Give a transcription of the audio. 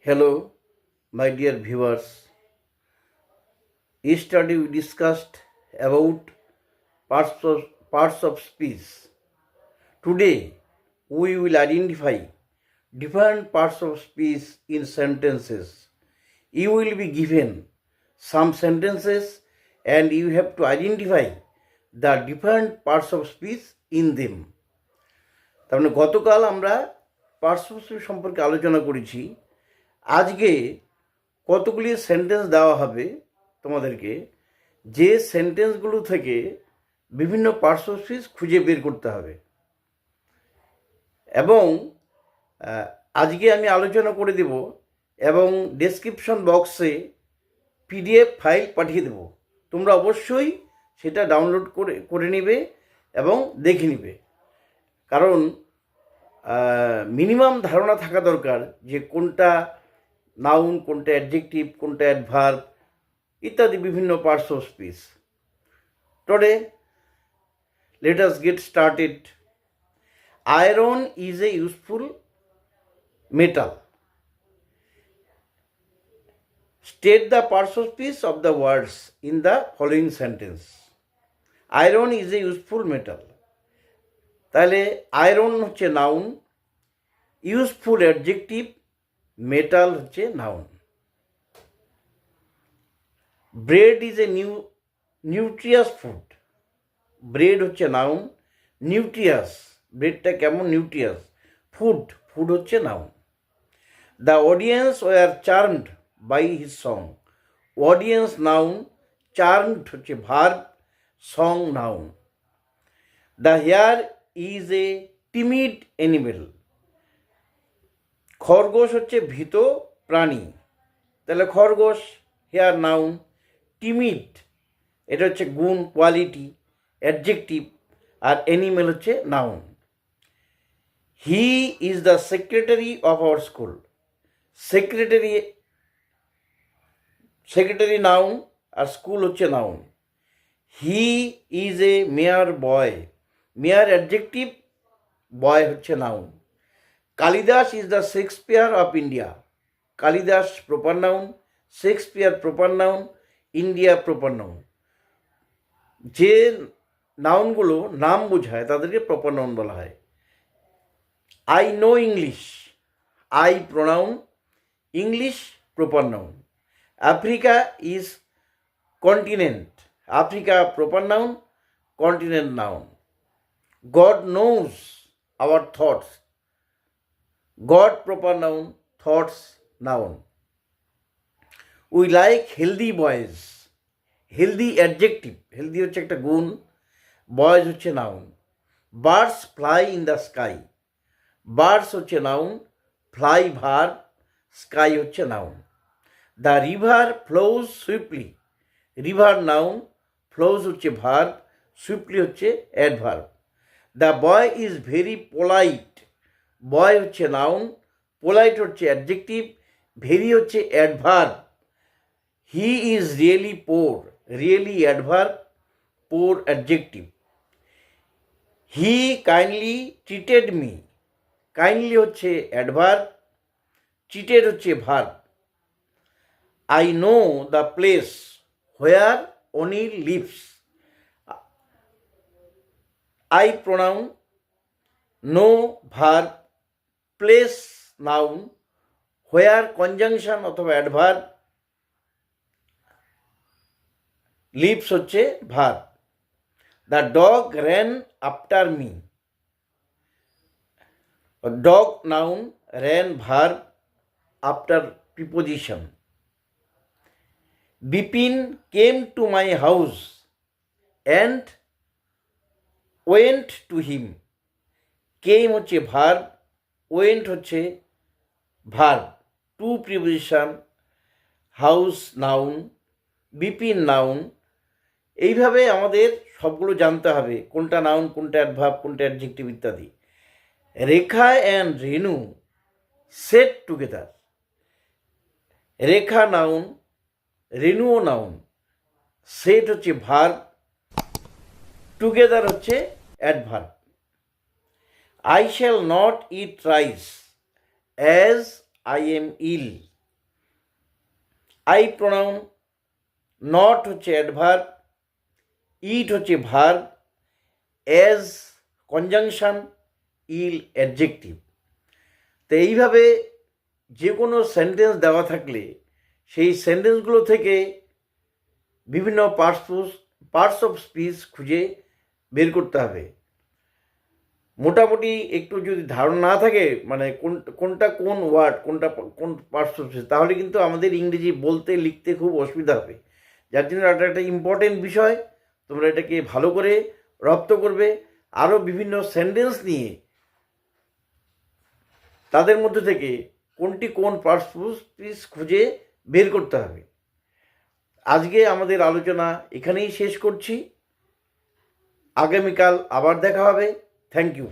Hello, my dear viewers. Yesterday we discussed about parts of speech. Today we will identify different parts of speech in sentences. You will be given some sentences and you have to identify the different parts of speech in them. তার মানে গতকাল আমরা parts of speech সম্পর্কে আলোচনা করেছি। আজকে কতগুলি sentence দেওয়া হবে তোমাদেরকে, যে সেন্টেন্সগুলো থেকে বিভিন্ন পার্টস অফ স্পিচ খুঁজে বের করতে হবে। এবং আজকে আমি আলোচনা করে দেব এবং ডেসক্রিপশন বক্সে পিডিএফ ফাইল পাঠিয়ে দেব। তোমরা অবশ্যই সেটা ডাউনলোড করে নেবে এবং দেখে নেবে, কারণ মিনিমাম ধারণা থাকা দরকার যে কোনটা নাউন, কোনটা অ্যাডজেক্টিভ, কোনটা অ্যাডভার্ব ইত্যাদি বিভিন্ন parts of speech. Today let us get started. Iron is a useful metal. State the parts of speech of the words in the following sentence. Iron is a useful metal. তাহলে iron হচ্ছে noun, useful adjective, metal হচ্ছে noun. Bread is a nutritious food. Bread হচ্ছে noun, nutritious ব্রেডটা কেমন nutritious, food হচ্ছে noun. The audience were charmed by his song. Audience noun, charmed হচ্ছে verb, song noun. The hare is a timid animal. খরগোশ হচ্ছে ভীত প্রাণী, তাহলে খরগোশ হেয়ার নাউন। টিমিড এটা হচ্ছে গুণ, কোয়ালিটি, অ্যাডজেক্টিভ, আর অ্যানিমেল হচ্ছে noun. He is the secretary of our school. Secretary noun আর স্কুল হচ্ছে noun. He is a mere boy. Mere adjective, boy হচ্ছে noun. Kalidas is the Shakespeare of India. Kalidas proper noun, Shakespeare proper noun, India proper noun. যে নাউনগুলো নাম বোঝায় তাদেরকে proper noun বলা হয়। I know English. I pronoun, English proper noun. Africa is continent. Africa proper noun, continent noun. God knows our thoughts. God proper noun, thoughts noun. We like healthy boys. Healthy adjective, healthy হচ্ছে একটা গুণ, boys হচ্ছে noun. Birds fly in the sky. Birds হচ্ছে noun, fly verb, sky হচ্ছে noun. The river flows swiftly. River noun, flows হচ্ছে verb, swiftly হচ্ছে adverb. The boy is very polite. Boy হচ্ছে noun, polite হচ্ছে adjective, very হচ্ছে adverb. He is really poor. Really adverb, poor adjective. He kindly treated me. Kindly হচ্ছে adverb, treated হচ্ছে verb. I know the place where Anil lives. I pronoun, know verb, place noun, where conjunction অথবা adverb, lives হচ্ছে verb. The dog ran after me. Dog noun, ran verb, after preposition. Bipin came to my house and went to him. Came হচ্ছে verb, went হচ্ছে verb, to preposition, house noun, Bipin noun. এইভাবে আমাদের সবগুলো জানতে হবে, কোনটা noun, কোনটা অ্যাডভার্ব, কোনটা অ্যাডজেক্টিভ ইত্যাদি। Rekha and Renu sat together. Rekha noun, রেনুও নাউন, সেট হচ্ছে ভার্ব, টুগেদার হচ্ছে adverb. I shall not eat rice as I am ill. I pronoun, not হচ্ছে অ্যাডভার্ব, ইট হচ্ছে verb, as conjunction, ill adjective. তো এইভাবে যে কোনো সেন্টেন্স দেওয়া থাকলে সেই সেন্টেন্সগুলো থেকে বিভিন্ন পার্টস অফ স্পিচ খুঁজে বের করতে হবে। মোটামুটি একটু যদি ধারণা না থাকে, মানে কোনটা কোন ওয়ার্ড, কোনটা কোন পার্টস অফ স্পিচ, তাহলে কিন্তু আমাদের ইংরেজি বলতে লিখতে খুব অসুবিধা হবে। যার জন্য এটা একটা ইম্পর্টেন্ট বিষয়, তোমরা এটাকে ভালো করে রপ্ত করবে। আরও বিভিন্ন সেন্টেন্স নিয়ে তাদের মধ্যে থেকে কোনটি কোন পার্টস অফ স্পিচ খুঁজে বের করতে হবে। আজকে আমাদের আলোচনা এখানেই শেষ করছি। আগামীকাল আবার দেখা হবে। Thank you.